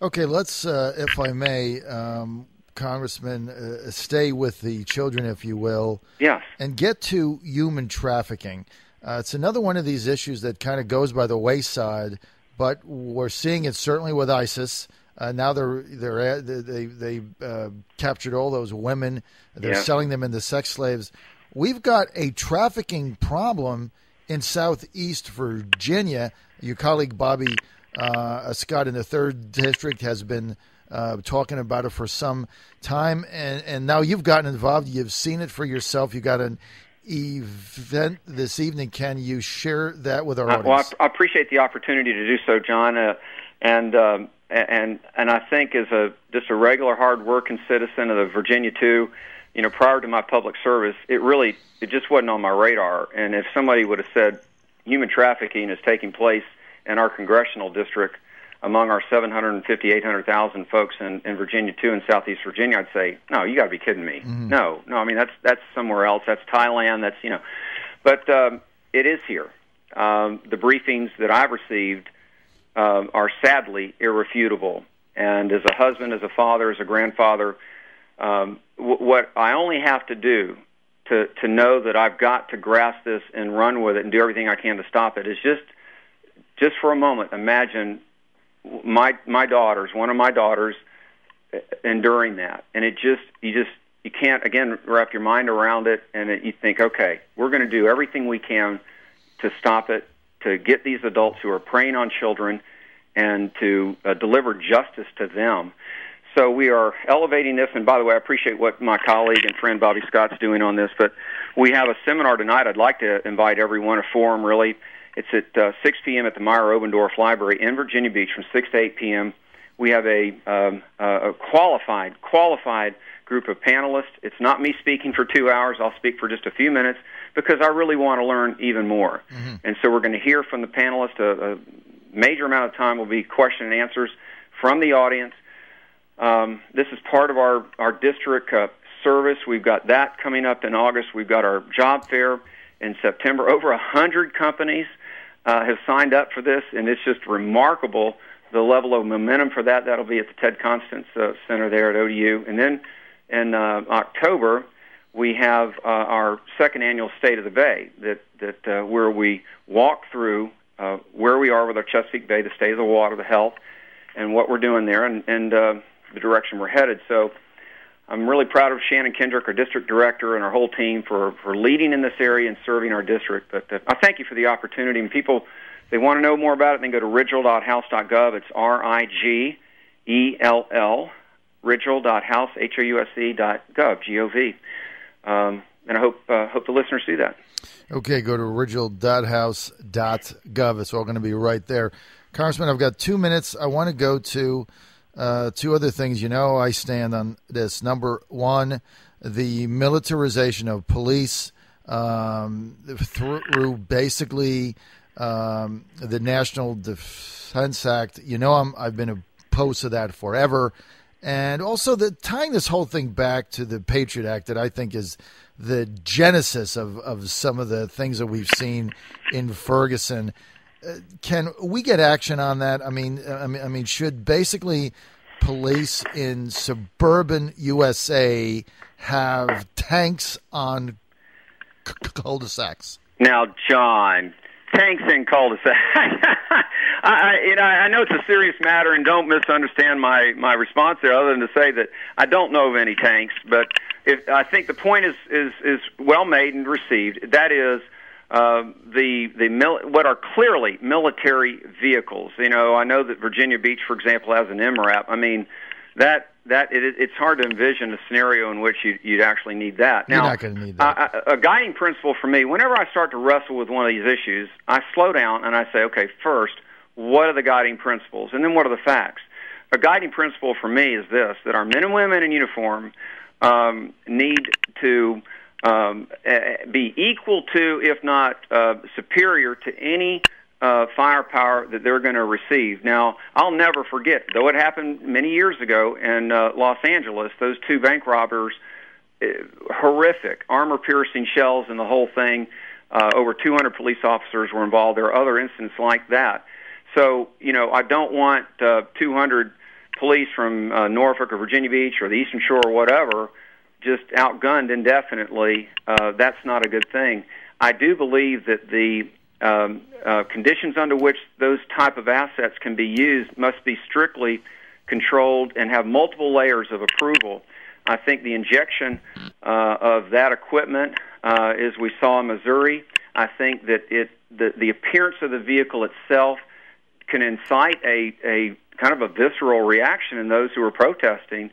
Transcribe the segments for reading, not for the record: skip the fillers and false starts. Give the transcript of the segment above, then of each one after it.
Okay, let's, if I may, Congressman, stay with the children, if you will. Yes. And get to human trafficking. It's another one of these issues that kind of goes by the wayside, but we're seeing it certainly with ISIS. Now they captured all those women. They're selling them into sex slaves. We've got a trafficking problem in Southeast Virginia. Your colleague Bobby Scott in the 3rd District has been talking about it for some time, and now you've gotten involved. You've seen it for yourself. You got an event this evening. Can you share that with our audience? Well, I appreciate the opportunity to do so, John, and I think as just a regular, hard-working citizen of the Virginia 2, prior to my public service, it just wasn't on my radar. And if somebody would have said human trafficking is taking place in our congressional district among our 750, 800,000 folks in Virginia 2 and Southeast Virginia, I'd say, no, you got to be kidding me. Mm-hmm. No, I mean, that's somewhere else. That's Thailand. But it is here. The briefings that I've received are sadly irrefutable. And as a husband, as a father, as a grandfather, what I only have to do to know that I've got to grasp this and run with it and do everything I can to stop it is just for a moment imagine my daughters, one of my daughters, enduring that, and you can't again wrap your mind around it, and you think, okay, we're going to do everything we can to stop it, to get these adults who are preying on children, and to deliver justice to them. So we are elevating this, and by the way, I appreciate what my colleague and friend Bobby Scott's doing on this, but we have a seminar tonight. I'd like to invite everyone, a forum really. It's at 6 p.m. at the Meyer Obendorf Library in Virginia Beach from 6 to 8 p.m. We have a qualified group of panelists. It's not me speaking for 2 hours. I'll speak for just a few minutes because I really want to learn even more. Mm-hmm. And so we're going to hear from the panelists. A major amount of time will be question and answers from the audience. This is part of our district service. We've got that coming up in August. We've got our job fair in September. Over 100 companies have signed up for this, and it's just remarkable the level of momentum for that. That'll be at the Ted Constance Center there at ODU. And then in October, we have our second annual State of the Bay, that where we walk through where we are with our Chesapeake Bay, the state of the water, the health, and what we're doing there, and the direction we're headed. So I'm really proud of Shannon Kendrick, our district director, and our whole team for leading in this area and serving our district. But I thank you for the opportunity. And people, if they want to know more about it, they can go to rigell.house.gov. It's RIGELL, rigell.house, HOUSE.gov, G-O-V. And I hope the listeners do that. Okay, go to rigell.house.gov. It's all going to be right there. Congressman, I've got 2 minutes. I want to go to two other things. I stand on this. Number one, the militarization of police through basically the National Defense Act. I've been opposed to that forever. And also tying this whole thing back to the Patriot Act that I think is the genesis of some of the things that we've seen in Ferguson. Can we get action on that? I mean, should basically police in suburban USA have tanks on cul-de-sacs? Now, John, tanks in cul-de-sacs. I know it's a serious matter, and don't misunderstand my response there, other than to say that I don't know of any tanks. But I think the point is well made and received. That is. What are clearly military vehicles. I know that Virginia Beach, for example, has an MRAP. I mean, it's hard to envision a scenario in which you'd actually need that. You're not going to need that. A guiding principle for me, whenever I start to wrestle with one of these issues, I slow down and I say, okay, first, what are the guiding principles? And then what are the facts? A guiding principle for me is this, that our men and women in uniform need to be equal to, if not superior to, any firepower that they're going to receive. Now, I'll never forget, though it happened many years ago in Los Angeles, those two bank robbers, horrific, armor-piercing shells and the whole thing. Over 200 police officers were involved. There are other incidents like that. So, I don't want 200 police from Norfolk or Virginia Beach or the Eastern Shore or whatever just outgunned indefinitely. That's not a good thing. I do believe that the conditions under which those type of assets can be used must be strictly controlled and have multiple layers of approval. I think the injection of that equipment, as we saw in Missouri, I think that the appearance of the vehicle itself can incite a kind of a visceral reaction in those who are protesting.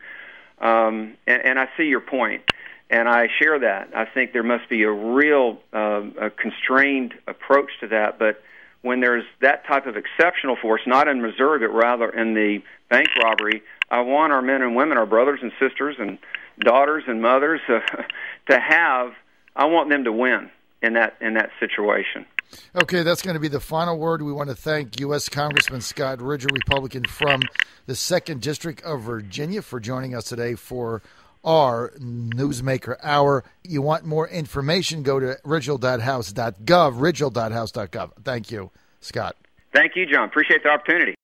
And I see your point, and I share that. I think there must be a real a constrained approach to that. But when there's that type of exceptional force, not in Missouri, but rather in the bank robbery, I want our men and women, our brothers and sisters and daughters and mothers to have, I want them to win in that situation. Okay, that's going to be the final word. We want to thank U.S. Congressman Scott Rigell, Republican from the 2nd District of Virginia, for joining us today for our Newsmaker Hour. You want more information, go to rigell.house.gov, rigell.house.gov. Thank you, Scott. Thank you, John. Appreciate the opportunity.